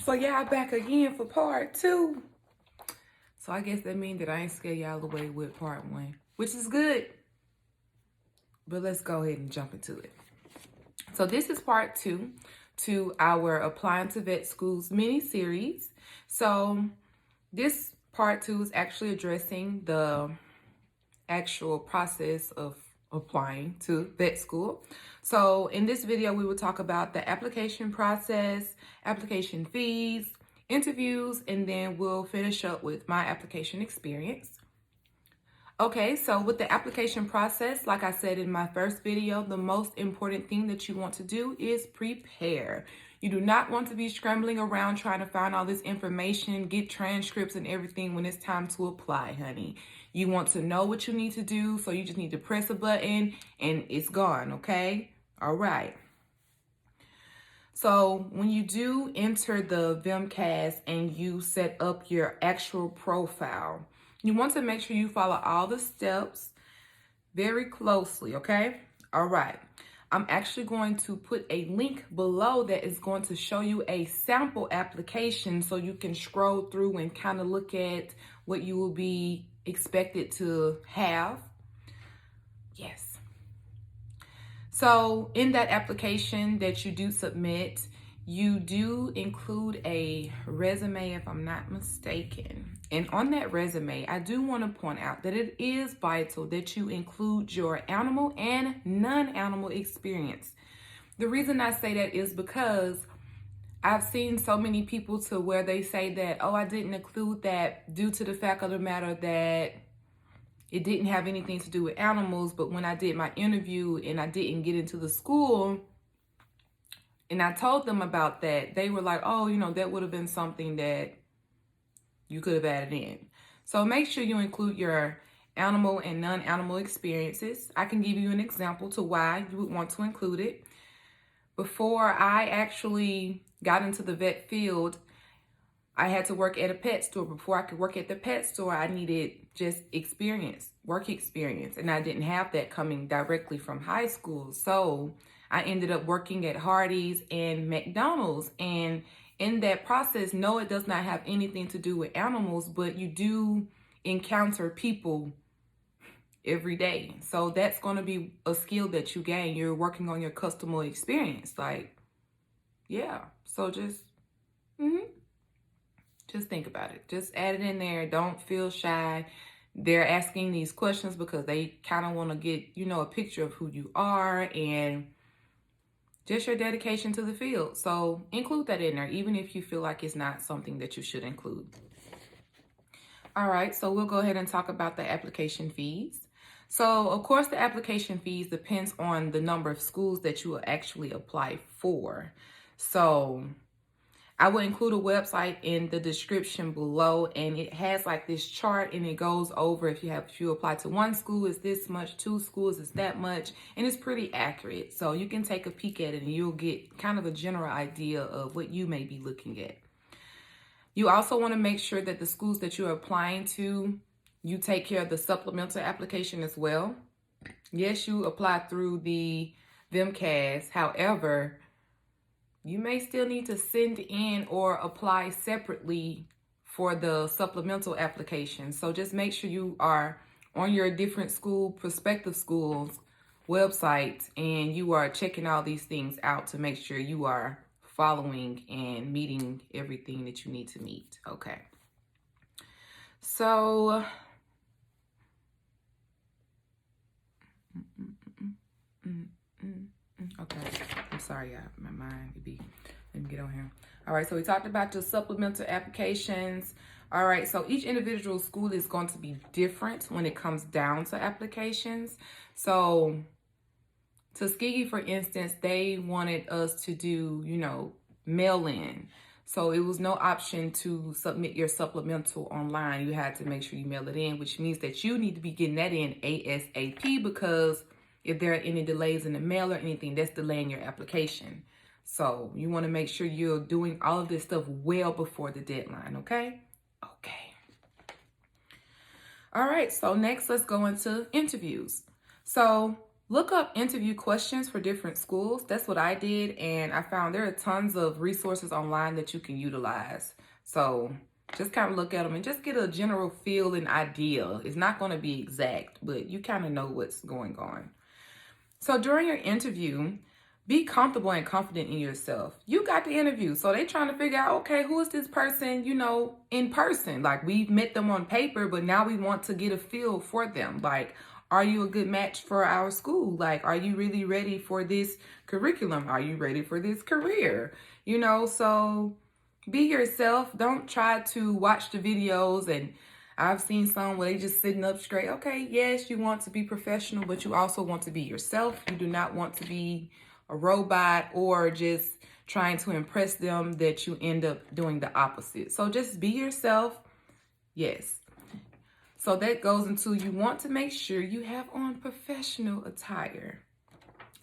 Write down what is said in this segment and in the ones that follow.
So y'all back again for part 2. So I guess that means that I ain't scared y'all away with part 1, which is good. But let's go ahead and jump into it. So this is part 2 to our Applying to Vet Schools mini-series. So this part 2 is actually addressing the actual process of applying to vet school. So in this video, we will talk about the application process, application fees, interviews, and then we'll finish up with my application experience. Okay, so with the application process, like I said in my first video, the most important thing that you want to do is prepare. You do not want to be scrambling around trying to find all this information, get transcripts and everything when it's time to apply, honey. You want to know what you need to do, so you just need to press a button and it's gone, okay? All right. So when you do enter the VMCAS and you set up your actual profile, you want to make sure you follow all the steps very closely, okay? All right. I'm actually going to put a link below that is going to show you a sample application so you can scroll through and kind of look at what you will be expected to have. Yes. So in that application that you do submit, you do include a resume, if I'm not mistaken. And on that resume, I do want to point out that it is vital that you include your animal and non-animal experience. The reason I say that is because I've seen so many people to where they say that, oh, I didn't include that due to the fact of the matter that it didn't have anything to do with animals. But when I did my interview and I didn't get into the school, and I told them about that, they were like, oh, you know, that would have been something that you could have added in. So make sure you include your animal and non-animal experiences. I can give you an example to why you would want to include it. Before I actually got into the vet field, I had to work at a pet store. Before I could work at the pet store, I needed just experience, work experience. And I didn't have that coming directly from high school. So I ended up working at Hottie's and McDonald's. And in that process, no, it does not have anything to do with animals, but you do encounter people every day. So that's going to be a skill that you gain. You're working on your customer experience. Like, yeah. So just think about it. Just add it in there. Don't feel shy. They're asking these questions because they kind of want to get, you know, a picture of who you are and just your dedication to the field. So include that in there, even if you feel like it's not something that you should include. All right, so we'll go ahead and talk about the application fees. So of course, the application fees depends on the number of schools that you will actually apply for. So I will include a website in the description below, and it has like this chart and it goes over if you apply to one school, it's this much, 2 schools, it's that much, and it's pretty accurate. So you can take a peek at it and you'll get kind of a general idea of what you may be looking at. You also want to make sure that the schools that you're applying to, you take care of the supplemental application as well. Yes, you apply through the VMCAS. However, you may still need to send in or apply separately for the supplemental application. So just make sure you are on your different school, prospective schools websites, and you are checking all these things out to make sure you are following and meeting everything that you need to meet. Okay. So okay, I'm sorry, y'all. My mind would be, let me get on here. All right, so we talked about the supplemental applications. All right, so each individual school is going to be different when it comes down to applications. So Tuskegee, for instance, they wanted us to do, you know, mail-in. So it was no option to submit your supplemental online. You had to make sure you mail it in, which means that you need to be getting that in ASAP, because if there are any delays in the mail or anything, that's delaying your application. So you want to make sure you're doing all of this stuff well before the deadline, okay? Okay. All right, so next let's go into interviews. So Look up interview questions for different schools. That's what I did, and I found there are tons of resources online that you can utilize. So just kind of look at them and just get a general feel and idea. It's not going to be exact, but you kind of know what's going on. So during your interview, be comfortable and confident in yourself. You got the interview, so they trying to figure out, okay, who is this person, in person? Like, we've met them on paper, but now we want to get a feel for them. Like, are you a good match for our school? Like, are you really ready for this curriculum? Are you ready for this career? So be yourself. Don't try to watch the videos, and I've seen some where they just sitting up straight. Okay, yes, you want to be professional, but you also want to be yourself. You do not want to be a robot or just trying to impress them that you end up doing the opposite. So just be yourself. Yes. So that goes into, you want to make sure you have on professional attire.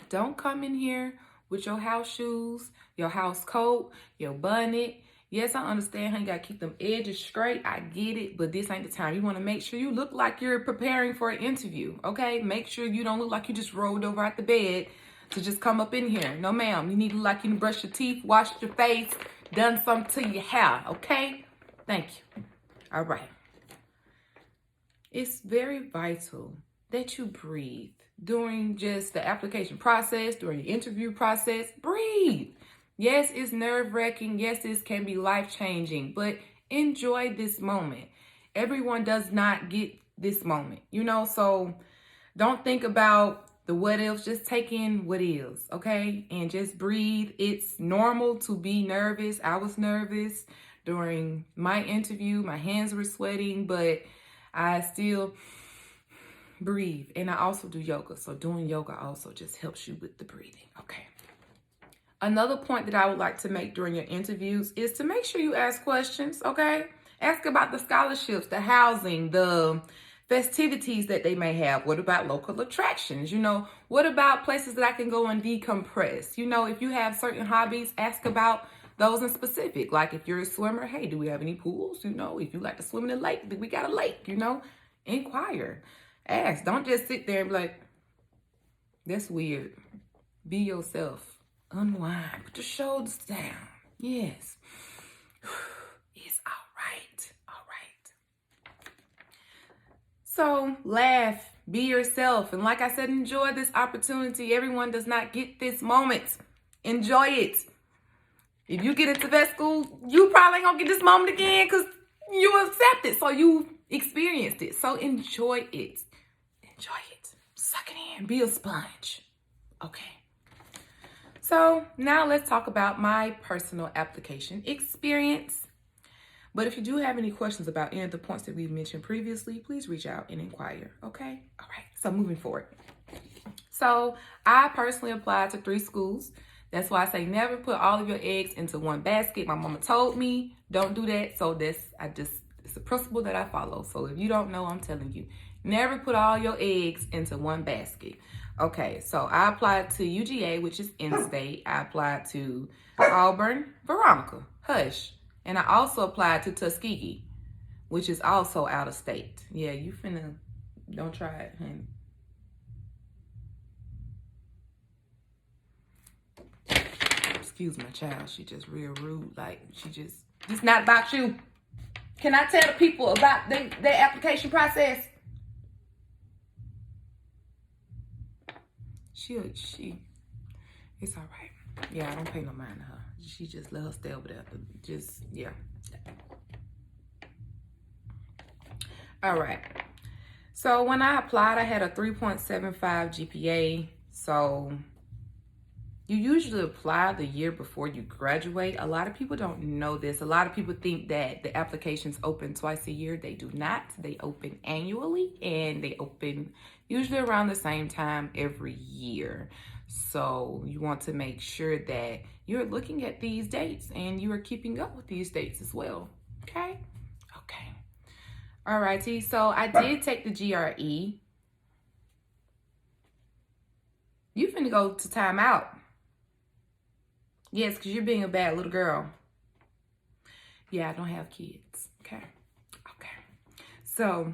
Don't come in here with your house shoes, your house coat, your bonnet. Yes, I understand how you got to keep them edges straight. I get it, but this ain't the time. You want to make sure you look like you're preparing for an interview, okay? Make sure you don't look like you just rolled over out the bed to just come up in here. No, ma'am. You need to look like you brush your teeth, washed your face, done something to your hair, okay? Thank you. All right. It's very vital that you breathe during just the application process, during the interview process. Breathe. Yes, it's nerve-wracking. Yes, this can be life-changing, but enjoy this moment. Everyone does not get this moment, so don't think about the what ifs. Just take in what is, okay? And just breathe. It's normal to be nervous. I was nervous during my interview. My hands were sweating, but I still breathe. And I also do yoga. So doing yoga also just helps you with the breathing, okay? Another point that I would like to make during your interviews is to make sure you ask questions, okay? Ask about the scholarships, the housing, the festivities that they may have. What about local attractions? What about places that I can go and decompress? If you have certain hobbies, ask about those in specific. Like if you're a swimmer, hey, do we have any pools? If you like to swim in the lake, do we got a lake? Inquire. Ask. Don't just sit there and be like, that's weird. Be yourself. Unwind. Put your shoulders down. Yes. It's all right. All right. So laugh. Be yourself. And like I said, enjoy this opportunity. Everyone does not get this moment. Enjoy it. If you get into vet school, you probably ain't gonna get this moment again because you accept it. So you experienced it. So enjoy it. Enjoy it. Suck it in. Be a sponge. Okay. So now let's talk about my personal application experience. But if you do have any questions about any of the points that we've mentioned previously, please reach out and inquire, okay? All right, so moving forward. So I personally applied to 3 schools. That's why I say never put all of your eggs into one basket. My mama told me don't do that. So it's a principle that I follow. So if you don't know, I'm telling you, never put all your eggs into one basket. Okay, so I applied to UGA, which is in-state. I applied to Auburn, Veronica, Hush. And I also applied to Tuskegee, which is also out of state. Yeah, you finna, don't try it, honey. Excuse my child, she just real rude. Like, it's not about you. Can I tell the people about their application process? It's all right. Yeah, I don't pay no mind to her. She just let her stay over there. Yeah. All right. So when I applied, I had a 3.75 GPA. So you usually apply the year before you graduate. A lot of people don't know this. A lot of people think that the applications open twice a year. They do not. They open annually, and they open usually around the same time every year. So you want to make sure that you're looking at these dates and you are keeping up with these dates as well. Okay? Okay. All righty. So I did take the GRE. You finna go to timeout. Yes, because you're being a bad little girl. Yeah, I don't have kids. Okay. Okay. So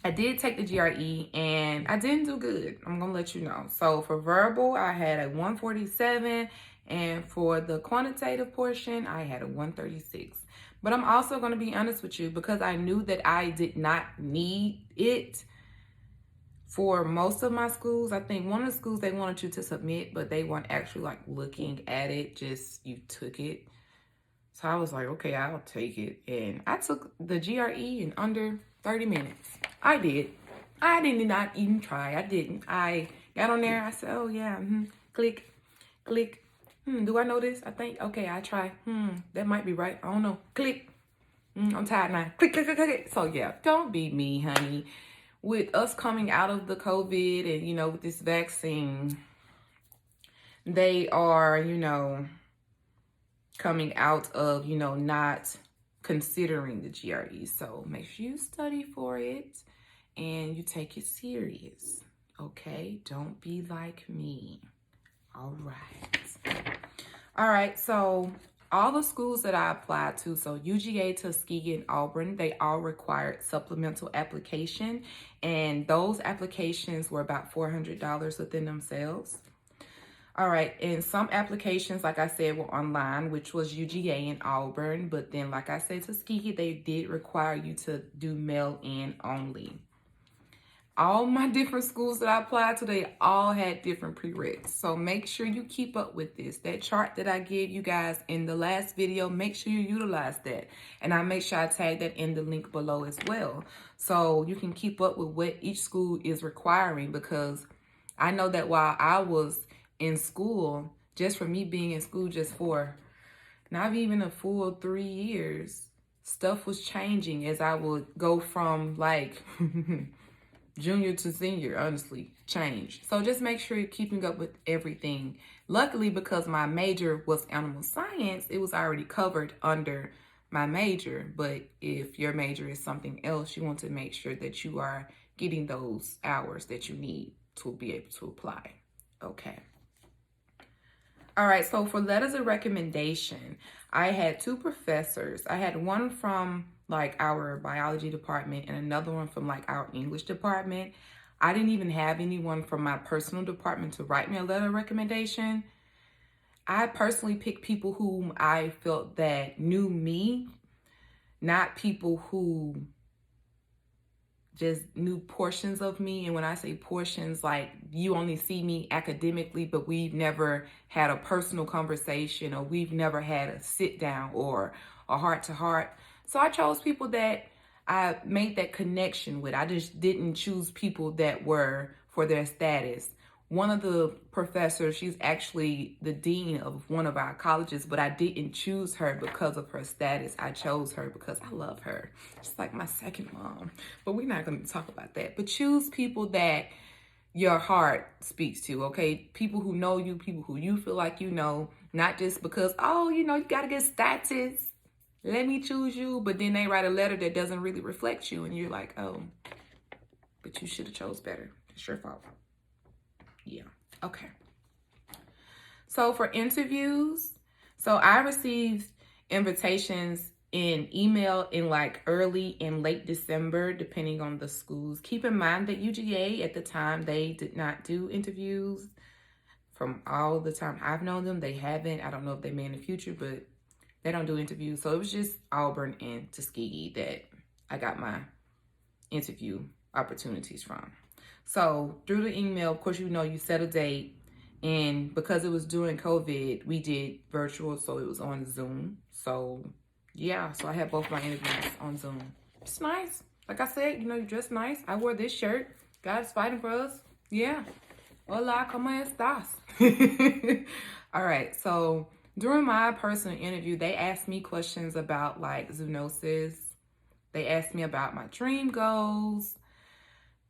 I did take the GRE and I didn't do good. I'm gonna let you know. So for verbal, I had a 147, and for the quantitative portion, I had a 136. But I'm also gonna be honest with you, because I knew that I did not need it for most of my schools. I think one of the schools, they wanted you to submit, but they weren't actually like looking at it, just you took it. So I was like, okay, I'll take it. And I took the GRE in under 30 minutes. I did. I did not even try. I didn't. I got on there. I said, oh, yeah. Click, click. Do I know this? I think. Okay, I try. That might be right. I don't know. Click. I'm tired now. Click, click, click, click. So, yeah, don't be me, honey. With us coming out of the COVID and, with this vaccine, they are, coming out of, not considering the GRE. So make sure you study for it and you take it serious. Okay? Don't be like me. All right. So all the schools that I applied to, so UGA, Tuskegee, and Auburn, they all required supplemental application. And those applications were about $400 within themselves. All right, and some applications, like I said, were online, which was UGA and Auburn. But then, like I said, Tuskegee, they did require you to do mail-in only. All my different schools that I applied to, they all had different prereqs. So make sure you keep up with this. That chart that I gave you guys in the last video, make sure you utilize that. And I'll make sure I tag that in the link below as well. So you can keep up with what each school is requiring, because I know that while I was in school, just for me being in school just for not even a full 3 years, stuff was changing as I would go from like junior to senior, honestly, change. So just make sure you're keeping up with everything. Luckily, because my major was animal science, it was already covered under my major. But if your major is something else, you want to make sure that you are getting those hours that you need to be able to apply. Okay. All right, so for letters of recommendation, I had 2 professors. I had one from like our biology department and another one from like our English department. I didn't even have anyone from my personal department to write me a letter of recommendation. I personally picked people whom I felt that knew me, not people who just knew portions of me. And when I say portions, like you only see me academically, but we've never had a personal conversation, or we've never had a sit down or a heart to heart. So I chose people that I made that connection with. I just didn't choose people that were for their status. One of the professors, she's actually the dean of one of our colleges, but I didn't choose her because of her status. I chose her because I love her. She's like my second mom, but we're not going to talk about that. But choose people that your heart speaks to, okay? People who know you, people who you feel like you know, not just because, oh, you got to get status. Let me choose you. But then they write a letter that doesn't really reflect you. And you're like, oh, but you should have chose better. It's your fault. Yeah. Okay. So for interviews, so I received invitations in email in like early and late December, depending on the schools. Keep in mind that UGA at the time, they did not do interviews. From all the time I've known them, they haven't. I don't know if they may in the future, but they don't do interviews. So it was just Auburn and Tuskegee that I got my interview opportunities from. So through the email, of course, you set a date. And because it was during COVID, we did virtual. So it was on Zoom. So yeah, so I had both my interviews on Zoom. It's nice. Like I said, you're dressed nice. I wore this shirt. God's fighting for us. Yeah. Hola, ¿cómo estás? All right. So during my personal interview, they asked me questions about like zoonosis. They asked me about my dream goals,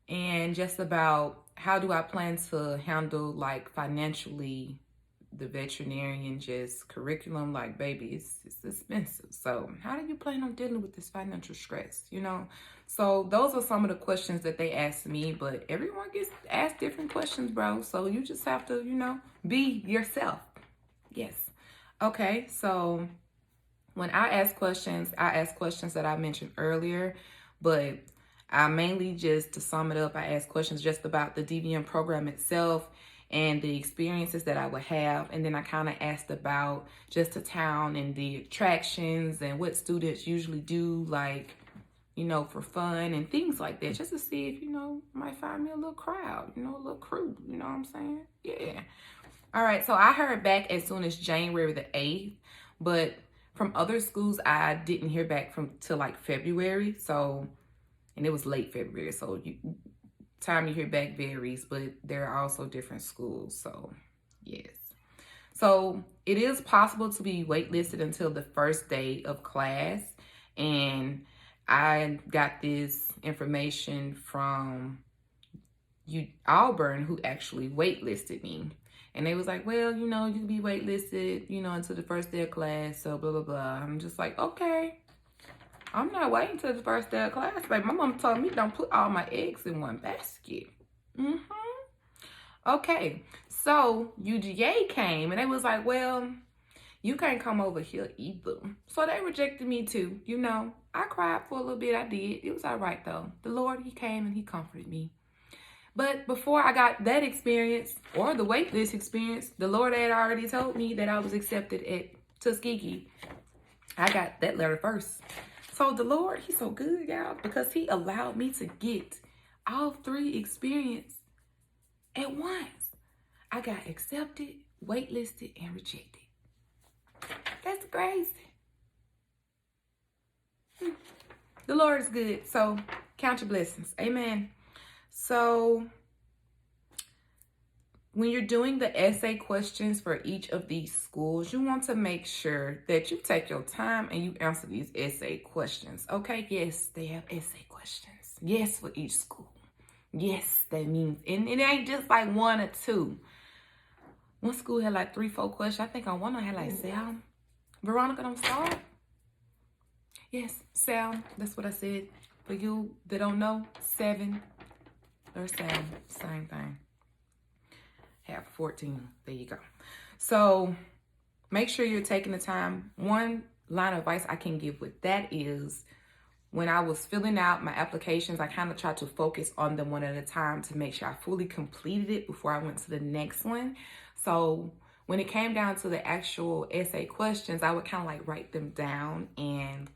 and just about how do I plan to handle like financially the veterinarian just curriculum. Like, baby, it's expensive. So how do you plan on dealing with this financial stress, So those are some of the questions that they asked me, but everyone gets asked different questions, bro. So you just have to, be yourself. Yes. Okay. So when I ask questions that I mentioned earlier, but I mainly just, to sum it up, I asked questions just about the DVM program itself and the experiences that I would have. And then I kind of asked about just the town and the attractions and what students usually do, like, you know, for fun and things like that, just to see if, you know, I might find me a little crowd, you know, a little crew, you know what I'm saying? Yeah. All right, so I heard back as soon as January the 8th, but from other schools, I didn't hear back from till like February. So, and it was late February. So time you hear back varies, but there are also different schools. So yes. So it is possible to be waitlisted until the first day of class. And I got this information from Auburn, who actually waitlisted me. And they was like, well, you know, you can be waitlisted, you know, until the first day of class, so blah, blah, blah. I'm just like, okay, I'm not waiting until the first day of class. Like, my mom told me don't put all my eggs in one basket. Okay, so UGA came, and they was like, well, you can't come over here either. So they rejected me too, you know. I cried for a little bit, I did. It was all right, though. The Lord, he came and he comforted me. But before I got that experience, or the waitlist experience, the Lord had already told me that I was accepted at Tuskegee. I got that letter first. So the Lord, he's so good, y'all, because he allowed me to get all three experiences at once. I got accepted, waitlisted, and rejected. That's crazy. The Lord is good, so count your blessings. Amen. So when you're doing the essay questions for each of these schools, you want to make sure that you take your time and you answer these essay questions. Okay, yes, they have essay questions. Yes, for each school. Yes, that means, and it ain't just like one or two. One school had like 3-4 questions. I think on one I had like 7. Veronica, don't start. Yes, 7. That's what I said. For you that don't know, 7 or 7, same thing. Have 14. There you go. So make sure you're taking the time. One line of advice I can give with that is, when I was filling out my applications, I kind of tried to focus on them one at a time to make sure I fully completed it before I went to the next one. So when it came down to the actual essay questions, I would kind of like write them down, and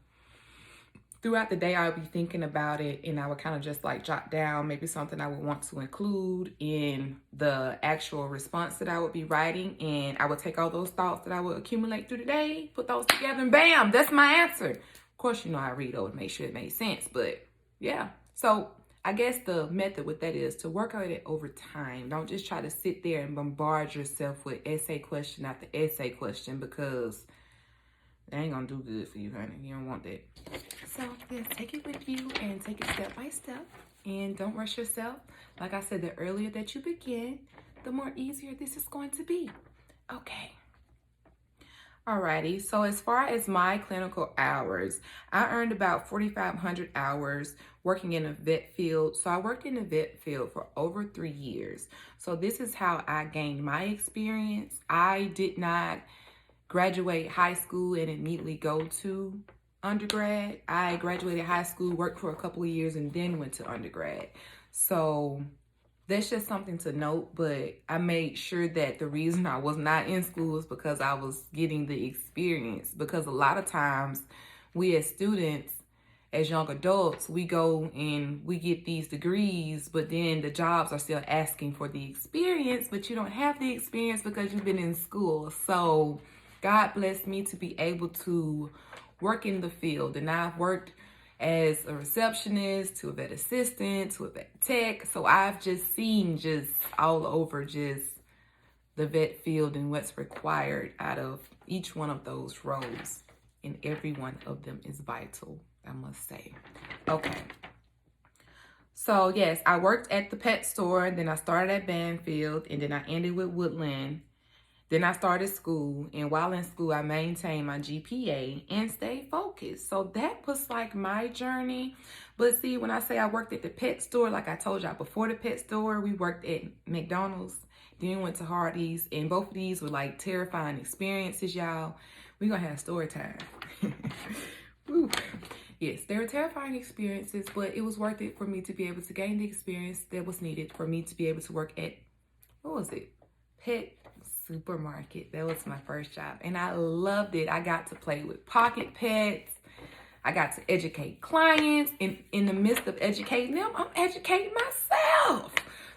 throughout the day, I would be thinking about it, and I would kind of just like jot down maybe something I would want to include in the actual response that I would be writing. And I would take all those thoughts that I would accumulate through the day, put those together, and bam, that's my answer. Of course, you know, I read over to make sure it made sense, but yeah. So I guess the method with that is to work on it over time. Don't just try to sit there and bombard yourself with essay question after essay question, because that ain't gonna do good for you, honey. You don't want that. So just take it with you and take it step by step, and don't rush yourself. Like I said, the earlier that you begin, the more easier this is going to be. Okay. Alrighty, so as far as my clinical hours, I earned about 4,500 hours working in a vet field. So I worked in the vet field for over 3 years. So this is how I gained my experience. I did not graduate high school and immediately go to undergrad. I graduated high school, worked for a couple of years, and then went to undergrad. So that's just something to note, but I made sure that the reason I was not in school is because I was getting the experience. Because a lot of times we as students, as young adults, we go and we get these degrees, but then the jobs are still asking for the experience, but you don't have the experience because you've been in school. So God blessed me to be able to work in the field, and I've worked as a receptionist, to a vet assistant, to a vet tech. So I've just seen just all over just the vet field and what's required out of each one of those roles. And every one of them is vital, I must say. Okay. So yes, I worked at the pet store, then I started at Banfield, and then I ended with Woodland. Then I started school, and while in school, I maintained my GPA and stayed focused. So that was like my journey. But see, when I say I worked at the pet store, like I told y'all before the pet store, we worked at McDonald's, then we went to Hottie's, and both of these were like terrifying experiences, y'all. We're gonna have story time. Woo. Yes, they were terrifying experiences, but it was worth it for me to be able to gain the experience that was needed for me to be able to work at, what was it? Pet supermarket. That was my first job. And I loved it. I got to play with pocket pets. I got to educate clients. And in the midst of educating them, I'm educating myself.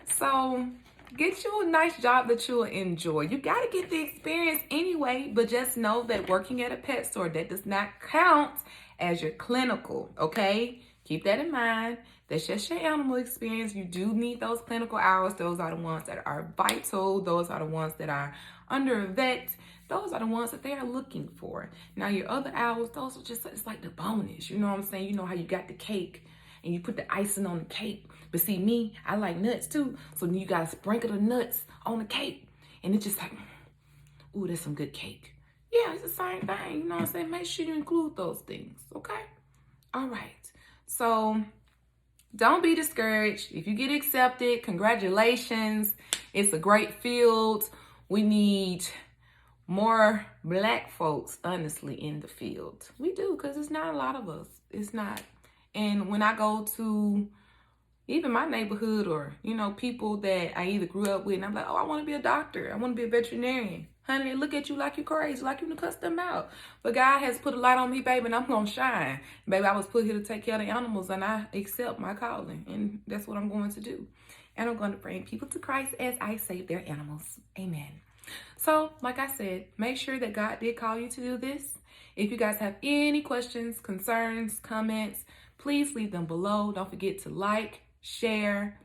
So get you a nice job that you'll enjoy. You got to get the experience anyway, but just know that working at a pet store, that does not count as your clinical, okay? Keep that in mind. That's just your animal experience. You do need those clinical hours. Those are the ones that are vital. Those are the ones that are under a vet. Those are the ones that they are looking for. Now, your other hours, those are just, it's like the bonus. You know what I'm saying? You know how you got the cake and you put the icing on the cake. But see, me, I like nuts too. So then you got to sprinkle the nuts on the cake. And it's just like, ooh, that's some good cake. Yeah, it's the same thing. You know what I'm saying? Make sure you include those things, okay? All right. So don't be discouraged. If you get accepted, congratulations. It's a great field. We need more Black folks, honestly, in the field. We do, because it's not a lot of us. It's not. And when I go to even my neighborhood or, you know, people that I either grew up with, and I'm like, oh, I want to be a doctor. I want to be a veterinarian. Honey, they look at you like you're crazy, like you to cuss them out. But God has put a light on me, baby, and I'm going to shine. Baby, I was put here to take care of the animals, and I accept my calling. And that's what I'm going to do. And I'm going to bring people to Christ as I save their animals. Amen. So, like I said, make sure that God did call you to do this. If you guys have any questions, concerns, comments, please leave them below. Don't forget to like, share,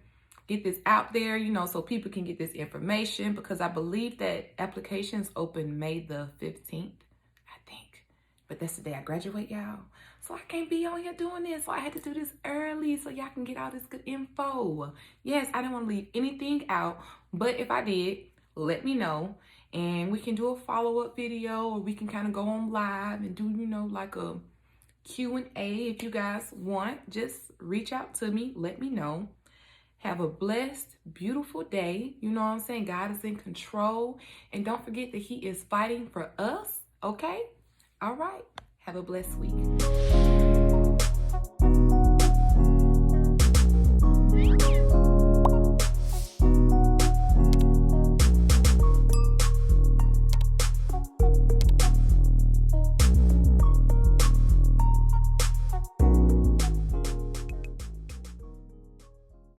get this out there, you know, so people can get this information, because I believe that applications open May the 15th, I think. But that's the day I graduate, y'all. So I can't be on here doing this. So I had to do this early so y'all can get all this good info. Yes, I didn't want to leave anything out, but if I did, let me know. And we can do a follow-up video, or we can kind of go on live and do, you know, like a Q&A if you guys want. Just reach out to me. Let me know. Have a blessed, beautiful day. You know what I'm saying? God is in control. And don't forget that He is fighting for us. Okay? All right. Have a blessed week.